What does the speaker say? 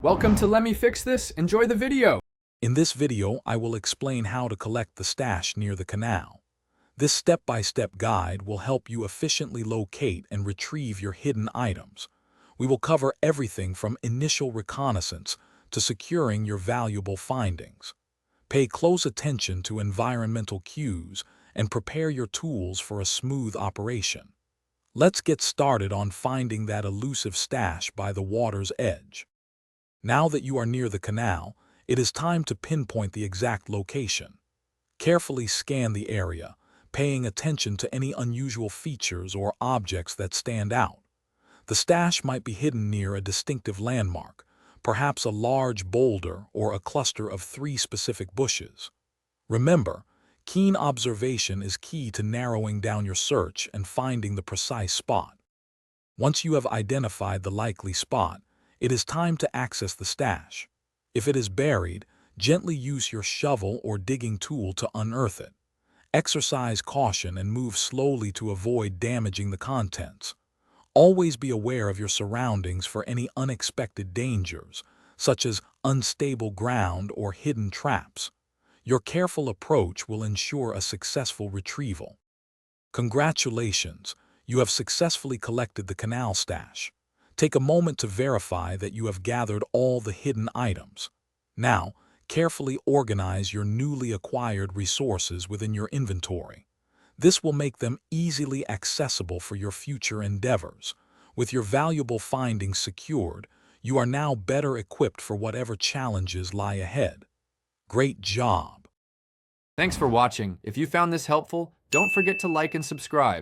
Welcome to Let Me Fix This. Enjoy the video. In this video, I will explain how to collect the stash near the canal. This step-by-step guide will help you efficiently locate and retrieve your hidden items. We will cover everything from initial reconnaissance to securing your valuable findings. Pay close attention to environmental cues and prepare your tools for a smooth operation. Let's get started on finding that elusive stash by the water's edge. Now that you are near the canal, it is time to pinpoint the exact location. Carefully scan the area, paying attention to any unusual features or objects that stand out. The stash might be hidden near a distinctive landmark, perhaps a large boulder or a cluster of 3 specific bushes. Remember, keen observation is key to narrowing down your search and finding the precise spot. Once you have identified the likely spot, it is time to access the stash. If it is buried, gently use your shovel or digging tool to unearth it. Exercise caution and move slowly to avoid damaging the contents. Always be aware of your surroundings for any unexpected dangers, such as unstable ground or hidden traps. Your careful approach will ensure a successful retrieval. Congratulations, you have successfully collected the canal stash. Take a moment to verify that you have gathered all the hidden items. Now, carefully organize your newly acquired resources within your inventory. This will make them easily accessible for your future endeavors. With your valuable findings secured, you are now better equipped for whatever challenges lie ahead. Great job! Thanks for watching. If you found this helpful, don't forget to like and subscribe.